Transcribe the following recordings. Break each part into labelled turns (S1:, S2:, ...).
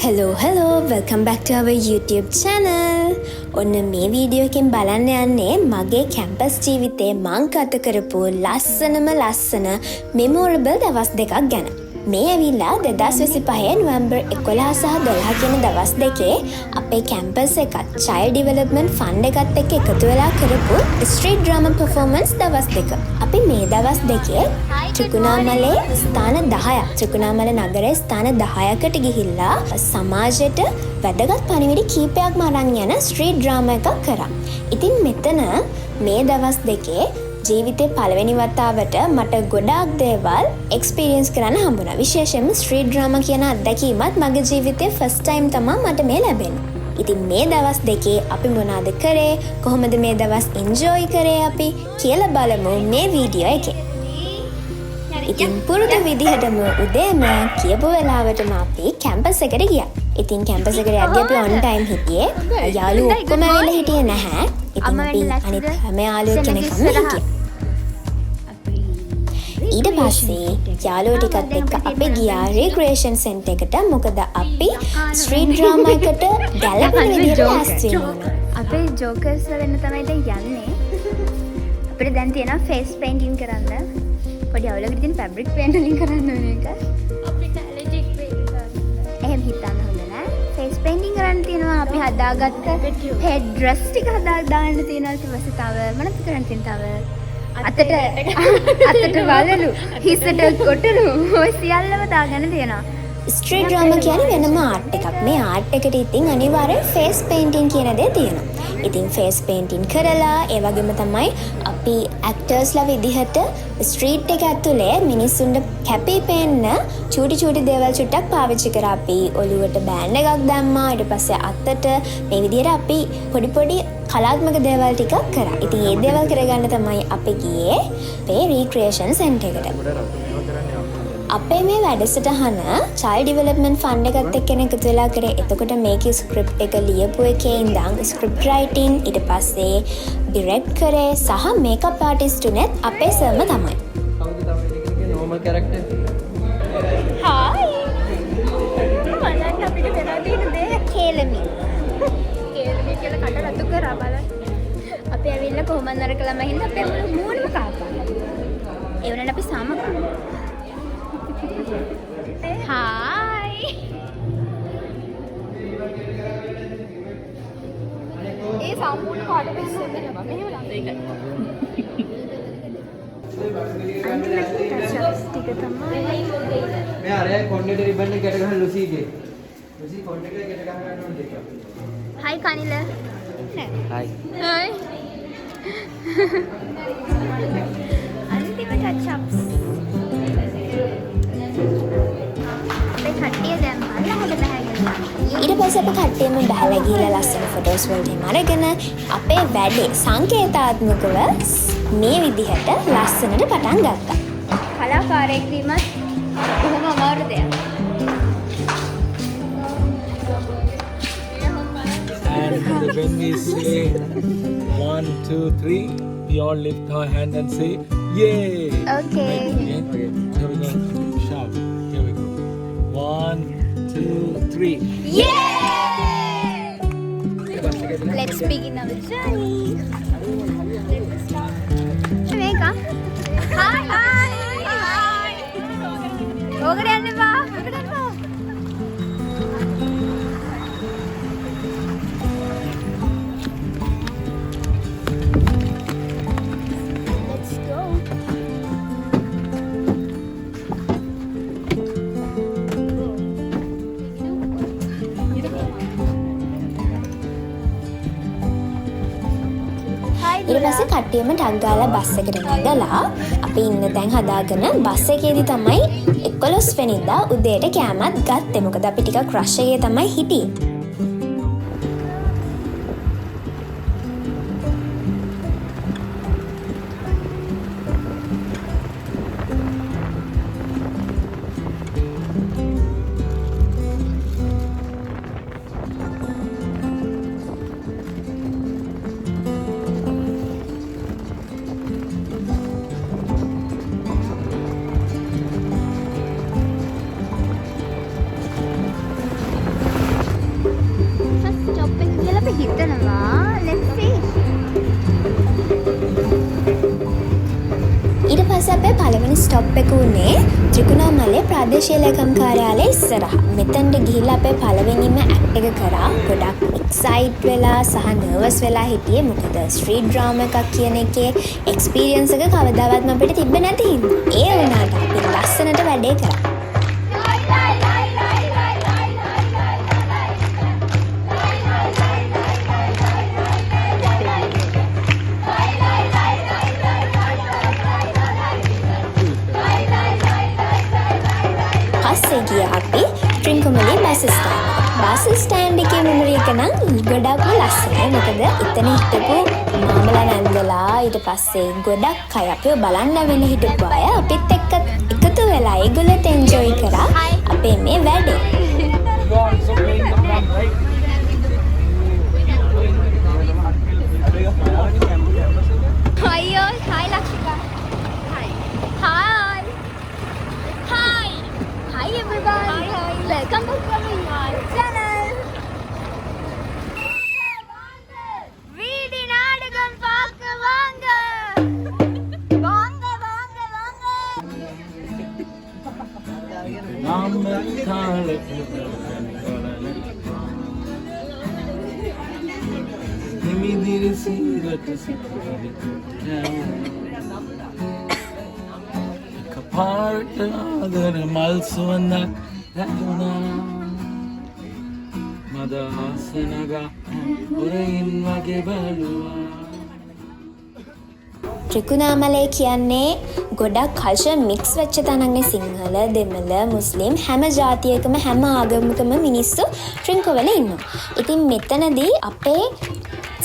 S1: hello welcome back to our YouTube channel. ඔන්න මේ video එකෙන් බලන්න යන්නේ මගේ කැම්පස් ජීවිතේ මං ගත කරපු ලස්සනම ලස්සන memorable දවස් දෙකක් ගැන. මේ ඇවිල්ලා 2025 නොවැම්බර් 11 සහ 12 කියන දවස් දෙකේ අපේ කැම්පස් එකත් child development fund එකත් එක්ක එකතු වෙලා කරපු street drama performance දවස් දෙක. අපි මේ දවස් දෙකේ ත්‍රිකුණාමලේ ස්ථාන 10ක් ත්‍රිකුණාමල නගරයේ ස්ථාන 10කට ගිහිල්ලා සමාජයට වැදගත් පණිවිඩ කීපයක්ම අරන් යන ස්ට්‍රීට් ඩ්‍රාමා එකක් කරා. ඉතින් මෙතන මේ දවස් දෙකේ ජීවිතේ පළවෙනි වතාවට මට ගොඩාක් දේවල් එක්ස්පීරියන්ස් කරන්න හම්බුණා. විශේෂයෙන්ම ස්ට්‍රීට් ඩ්‍රාමා කියන අත්දැකීමත් මගේ ජීවිතේ ෆස්ට් ටයිම් තමයි මට මේ ලැබෙන්නේ. ඉතින් මේ දවස් දෙකේ අපි මොනවද කරේ, කොහොමද මේ දවස් එන්ජොයි කරේ අපි කියලා බලමු මේ වීඩියෝ එකේ. ඉතින් පුරුදු විදිහටම උදේම කියපු වෙලාවටම අපි කැම්පස් එකට ගියා. ඉතින් කැම්පස් එකට යද්දී අපි ඔන් ටයිම් හිටියේ. යාළුවෝ ඔක්කොම ඇවිල්ලා හිටියේ නැහැ. ඉතින් අපි අනිත් හැම යාළුවෝ කෙනෙක්ම හිටියා. ඊට පස්සේ යාළුවෝ ටිකත් එක්ක අපි ගියා රික්‍රියේෂන් සෙන්ටර් එකට. මොකද අපි ස්ට්‍රීට් ඩ්‍රාමා එකට ගැලපෙන විදිහට ලෑස්ති වෙනවා.
S2: අපේ ජෝකර්ස් වෙන්න තමයි දැන් යන්නේ. අපිට දැන් තියෙනවා ෆේස් පේන්ටින් කරන්න. පොඩි අවුලකට තියෙන ෆැබ්‍රික් පේන්ට් වලින් කරන්න ඕන එක. අපිට ඇලර්ජික් වෙන්න. එහෙම හිතන්න හොඳ නෑ. ෆේස් පේන්ටින් කරන්න තියෙනවා. අපි හදාගත්ත හෙඩ් ඩ්‍රෙස් ටික දාන්න තියෙනවා. ඊට පස්සේ තව මොනවද කරන්න තියෙන තව අතට වලලු හිසට කොටලු ඔය සියල්ලම දාගන්න තියෙනවා.
S1: ස්ට්‍රීට් ඩ්‍රාමා කියන්නේ වෙනම ආර්ට් එකක්. මේ ආර්ට් එකට ඉතින් අනිවාර්යෙන් ෆේස් පේන්ටින් කියන දේ තියෙනවා. ඉතින් ෆේස් පේන්ටින් කරලා ඒ වගේම තමයි අපි ඇක්ටර්ස්ලා විදිහට ස්ට්‍රීට් එක ඇතුලේ මිනිස්සුන්ට කැපී පෙනෙන්න චූටි දේවල් චුට්ටක් පාවිච්චි කරා. අපි ඔළුවට බෑන්ඩ් එකක් දැම්මා. ඊට පස්සේ අතට මේ විදිහට අපි පොඩි කලාත්මක දේවල් ටිකක් කරා. ඉතින් මේ දේවල් කරගන්න තමයි අපි ගියේ මේ රීක්‍රියේෂන් සෙන්ටර් එකට. අපේ මේ වැඩසටහන child development fund එකත් එක්ක එකතු වෙලා කරේ. එතකොට මේකේ ස්ක්‍රිප්ට් එක ලියපු එකේ ඉඳන් ස්ක්‍රිප්ට් රයිටින් ඊට පස්සේ ඩිරෙක්ට් කරේ සහ මේකප් ආටිස්ට් උනේත් අපේ සර්ම තමයි.
S3: කවුද තමයි එකේ normal character?
S2: හායි. බලන්න අපිට වෙලා තියෙන දේ කේලමි. කේලමි කියලා කට රතු කරා බලන්න. අපි ඇවිල්ලා කොහොමද නරක ළමයි හින්දා අපේ මූණම කාපා. ඒ වුණාට අපි සාම කරා. Hi. ඒ සම්පූර්ණ කාඩ් එක ඉස්සෙල්ලා නම මෙහෙම ළඟ ඒක. ටික තමයි.
S3: මේ අරයා කොණ්ඩේට රිබන් එක ගැට ගහන ලුසිගේ. ලුසි කොණ්ඩේට ගැට ගහන්න ඕන දෙක.
S2: Hi කනිල.
S3: Hi.
S2: Hi. අන්තිම ටච් අප්ස්.
S1: ඊට පස්සේ අපි කට්ටියම බහලා ගිහලා ලස්සන ෆොටෝස් වලට අරගෙන අපේ වැඩේ සංකේතාත්මකව මේ විදිහට ලස්සනට පටන් ගත්තා.
S2: කලාකාරයෙක් වීමත් බොහොම අමාරු දෙයක්.
S4: And when we say 1, 2, 3, we all lift our hand and say, yay!
S2: Okay.
S4: Right? Okay. Here we go. Sharp. Here we go. 1, 2, 3.
S2: Yay! Let's begin our journey. Jamaica. Hi, hi. Hi. ඕකට යන්න බා. ඕකට යන්න බා. Let's go.
S1: ඊට පස්සේ කට්ටියම ටක් ගාලා බස් එකට නැගලා අපි ඉන්න තැන් හදාගෙන බස් එකේදී තමයි 11 වෙනිදා උදේට කෑමත් ගත්තේ. මොකද අපි ටිකක් රෂ් එකේ තමයි හිටියේ. පළවෙනි ස්ටොප් එක උනේ ත්‍රිකුණාමලයේ ප්‍රාදේශීය ලේකම් කාර්යාලය ඉස්සරහ. මෙතනට ගිහිල්ලා අපේ පළවෙනිම ඇක්ට් එක කරා. ගොඩක් එක්සයිට් වෙලා සහ නර්වස් වෙලා හිටියේ. මොකද ස්ට්‍රීට් ඩ්‍රාමා එකක් කියන එකේ එක්ස්පීරියන්ස් එක කවදාවත්ම අපිට තිබ්බේ නැති හින්දා. ඒ වුණාට අපි ලස්සනට වැඩේ කරා. අපි ට්‍රින්කොමලි බස් ස්ටෑන්ඩ් එකේ මෙමරි එක නම් ගොඩක්ම ලස්සනයි. මොකද එතන හිටපු මාමලා නැන්දලා ඊට පස්සේ ගොඩක් අය අපිව බලන්න ඇවිල්ලා හිටපු අය අපිත් එක්ක එකතු වෙලා ඒගොල්ලොත් එන්ජොයි කරා අපේ මේ වැඩේ.
S2: අයියෝ hi Lakshika. Hi. Hi everyone. Hi. Welcome back to our channel. வீதி நாடகம் பார்க்க வாங்க. வாங்க.
S4: පාරට මල් සුවඳක් ලැබුණා මද ආසනග උරයින් වගේ බලුවා.
S1: ත්‍රිකුණාමලය කියන්නේ ගොඩක් කල්චර් මික්ස් වෙච්ච තැනක්නේ. සිංහල, දෙමළ, මුස්ලිම් හැම ජාතියකම හැම ආගමකම මිනිස්සු ට්‍රින්කොවල ඉන්නවා. ඉතින් මෙතනදී අපේ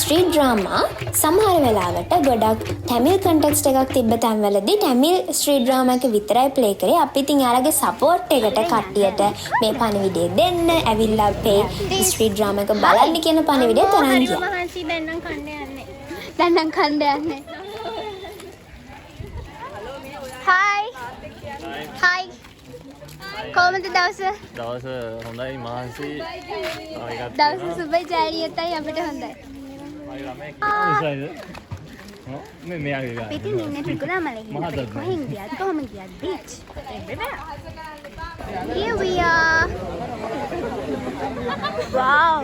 S1: ස්ට්‍රීට් ඩ්‍රාමා සමහර වෙලාවට ගොඩක් ටැමිල් කන්ටෙක්ස්ට් එකක් තිබ්බ තැන්වලදී ටැමිල් ස්ට්‍රීට් ඩ්‍රාමා එක විතරයි ප්ලේ කරේ. අපි ඉතින් යාළගේ සපෝට් එකට කට්ටියට මේ පණිවිඩය දෙන්න ඇවිල්ලා අපේ ස්ට්‍රීට් ඩ්‍රාමා එක බලන්න කියන පණිවිඩය තරම් ගියා.
S2: මහන්සි දැන් නම් කණ්ඩ යන්නේ. Hi. කොහමද දවස?
S5: දවස හොඳයි මහන්සි.
S2: දවස සුබයි ජයලියතයි අපිට හොඳයි.
S5: මෙයාගේ ගාන.
S2: පිටින් ඉන්නේ ත්‍රිකුණාමලයේ. කොහෙන් ගියත් කොහම ගියත් beach. Here we are. Wow.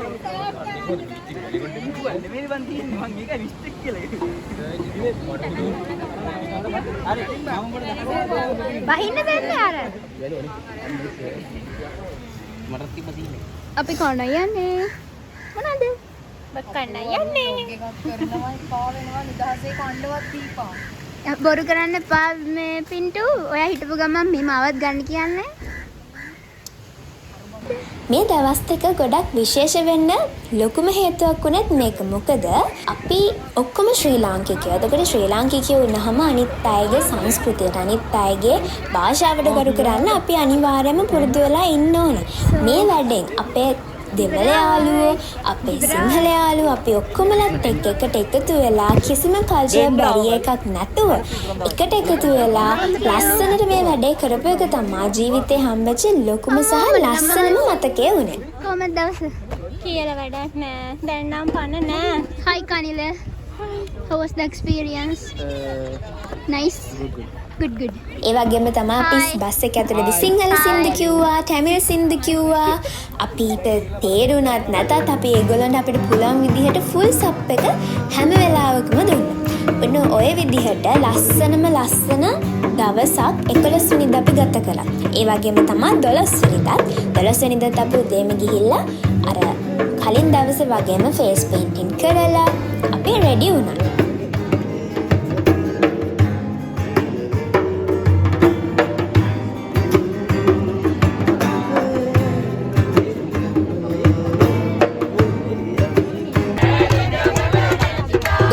S2: බහින්න දෙන්නේ අර. අපි කොහොමද යන්නේ? මොනවාද? බක්කන්න යන්නේ. බොරු කරන්න එපා මේ පින්ටු. ඔයා හිටපු ගමන් මෙහෙම ආවත් ගන්න කියන්නේ.
S1: මේ දවස් දෙක ගොඩක් විශේෂ වෙන්න ලොකුම හේතුවක් වුණත් මේක. මොකද අපි ඔක්කොම ශ්‍රී ලාංකිකයෝ. එතකොට ශ්‍රී ලාංකිකයෝ වුණාම අනිත් අයගේ සංස්කෘතියට අනිත් අයගේ භාෂාවට ගරු කරන්න අපි අනිවාර්යයෙන්ම පුරුදු වෙලා ඉන්න ඕනේ. මේ වැඩෙන් අපේ දෙමළ යාළුවෝ, අපේ සිංහල යාළුවෝ අපි ඔක්කොමලත් එකට එකතු වෙලා කිසිම කල්චර් බැරියර් එකක් නැතුව එකට එකතු වෙලා ලස්සනට මේ වැඩේ කරපු එක තමයි ජීවිතේ හම්බෙච්ච ලොකුම සහ ලස්සනම මතකය වුණේ.
S2: කොහමද දවස? කියලා වැඩක් නෑ. දැන් නම් පණ නෑ. Hi කනිල. How was the experience? Nice. Good.
S1: ඒ වගේම තමයි අපි බස් එක ඇතුළේදී සිංහල සින්දු කිව්වා, තමිල් සින්දු කිව්වා. අපිට තේරුණත් නැතත් අපි ඒගොල්ලන්ට අපිට පුළුවන් විදිහට ෆුල් සප් එක හැම වෙලාවකම දුන්නා. ඔන්න ඔය විදිහට ලස්සන දවසක් 11 වෙනිදා අපි ගත කළා. ඒ වගේම තමයි 12 වෙනිදාත් අපි උදේම ගිහිල්ලා අර කලින් දවසේ වගේම ෆේස් පේන්ටින් කරලා අපි රෙඩි වුණා.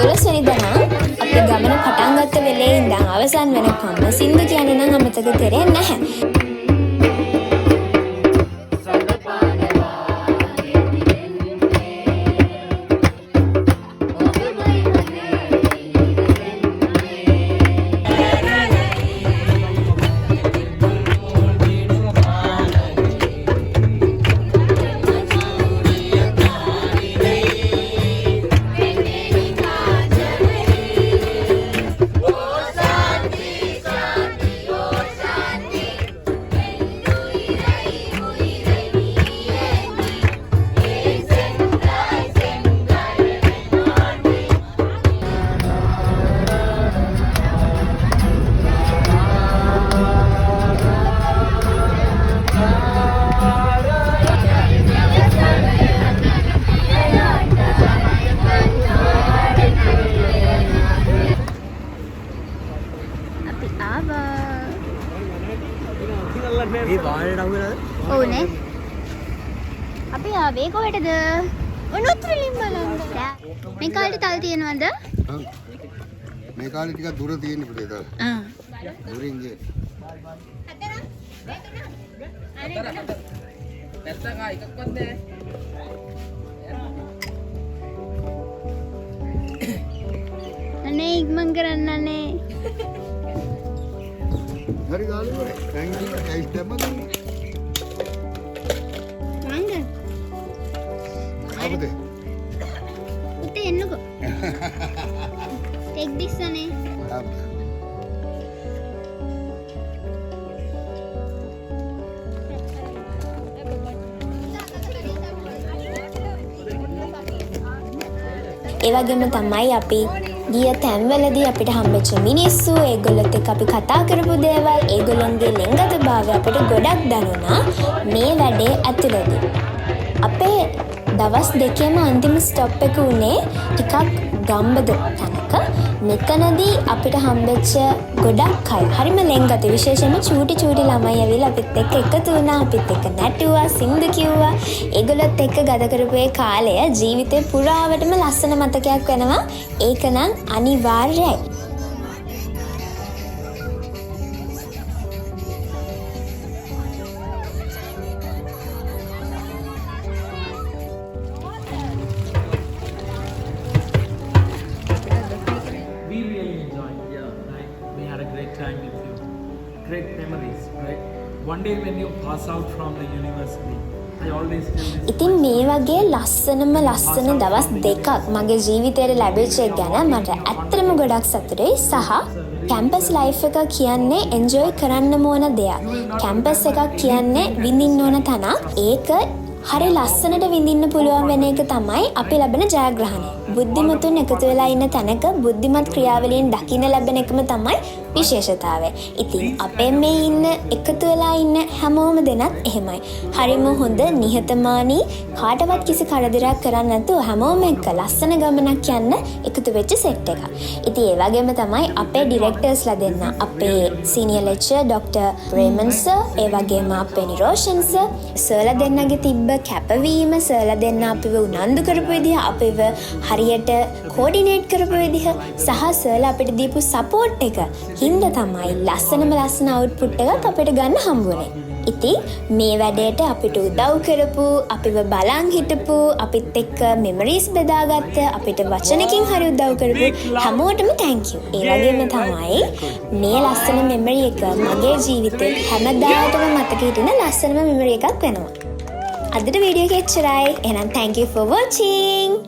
S1: 12 වෙනිදා අපි ගමන පටන් ගත්ත වෙලේ ඉඳන් අවසන් වෙනකම් සින්දු කියන්නේ නම් අමතක කරේ නැහැ.
S3: මේ වාහනේට අහු වෙලාද?
S2: ඕනේ. අපි ආවේ කොහෙටද? උණුත් වලින් බලන්න. මේ කාලේ තල් තියනවද?
S6: මේ කාලේ ටිකක් දුර තියෙන පුතේ තව. දුරින් ගියේ.
S2: අනේ ඉක්මන් කරන්න අනේ.
S6: හරි ගාලේ වරේ. දැන් ඉතින් කයිස් දැම්මද?
S2: මංග.
S6: ආපතේ.
S2: උතේ එන්නකෝ. Take this අනේ.
S1: ඒ වගේම තමයි අපි ගිය තැන්වලදී අපිට හම්බෙච්ච මිනිස්සු, ඒගොල්ලොත් එක්ක අපි කතා කරපු දේවල්, ඒගොල්ලන්ගේ ලිංගිකභාවය අපිට ගොඩක් දැනුණා මේ වැඩේ ඇතුළතදී. අපේ දවස් දෙකේම අන්තිම ස්ටොප් එක උනේ ටිකක් ගම්බද තැනක. මෙතනදී අපිට හම්බෙච්ච ගොඩක් අය හරිම ලෙන්ගත, විශේෂයෙන්ම චූටි ළමයි ඇවිල්ලා අපිත් එක්ක එකතු වුණා, අපිත් එක්ක නැටුවා, සින්දු කිව්වා. ඒගොල්ලොත් එක්ක ගත කරපු ඒ කාලය ජීවිතේ පුරාවටම ලස්සන මතකයක් වෙනවා. ඒක නම් අනිවාර්යයි.
S4: We really enjoyed. Right? We had a great time with you. Great memories, right? One day when you pass out from the university, I always tell this.
S1: ඉතින් මේ වගේ ලස්සන දවස් දෙකක් මගේ ජීවිතේට ලැබිච්ච එක ගැන මට ඇත්තටම ගොඩක් සතුටුයි. සහ කැම්පස් ලයිෆ් එක කියන්නේ එන්ජොයි කරන්න ඕන දෙයක්. කැම්පස් එකක් කියන්නේ විඳින්න ඕන තැනක්. ඒක හරි ලස්සනට විඳින්න පුළුවන් වෙන එක තමයි අපි ලැබෙන ජයග්‍රහණය. බුද්ධිමතුන් එකතු වෙලා ඉන්න තැනක බුද්ධිමත් ක්‍රියාවලියෙන් දකින්න ලැබෙන එකම තමයි විශේෂතාවය. ඉතින් අපේ මේ ඉන්න එකතු වෙලා ඉන්න හැමෝම දෙනත් එහෙමයි. හරිම හොඳ නිහතමානී, කාටවත් කිසි කරදරයක් කරන්නේ නැතුව හැමෝම එක්ක ලස්සන ගමනක් යන්න එකතු වෙච්ච සෙට් එකක්. ඉතින් ඒ වගේම තමයි අපේ ඩිරෙක්ටර්ස්ලා දෙන්න. අපේ සීනියර් ලෙක්චර් ડોક્ટર රේමන් සර්, ඒ වගේම අපේ නිරෝෂන් සර්ලා දෙන්නගේ තිබ්බ කැපවීම, සර්ලා දෙන්න අපිව උනන්දු කරපු විදිහ, අපිව හරියට කෝඩිනේට් කරපු විදිහ සහ සර්ලා අපිට දීපු සපෝට් එක හින්දා තමයි ලස්සන අවුට්පුට් එකක් අපිට ගන්න හම්බුනේ. ඉතින් මේ වැඩේට අපිට උදව් කරපු, අපිව බලන් හිටපු, අපිත් එක්ක මෙමරිස් බෙදාගත්ත, අපිට වචනකින් හරි උදව් කරපු හැමෝටම thank you. ඒ වගේම තමයි මේ ලස්සන මෙමරි එක මගේ ජීවිතේ හැමදාටම මතක හිටින ලස්සනම මෙමරි එකක් වෙනවා. අදට වීඩියෝ එක එච්චරයි. එහෙනම් thank you for watching.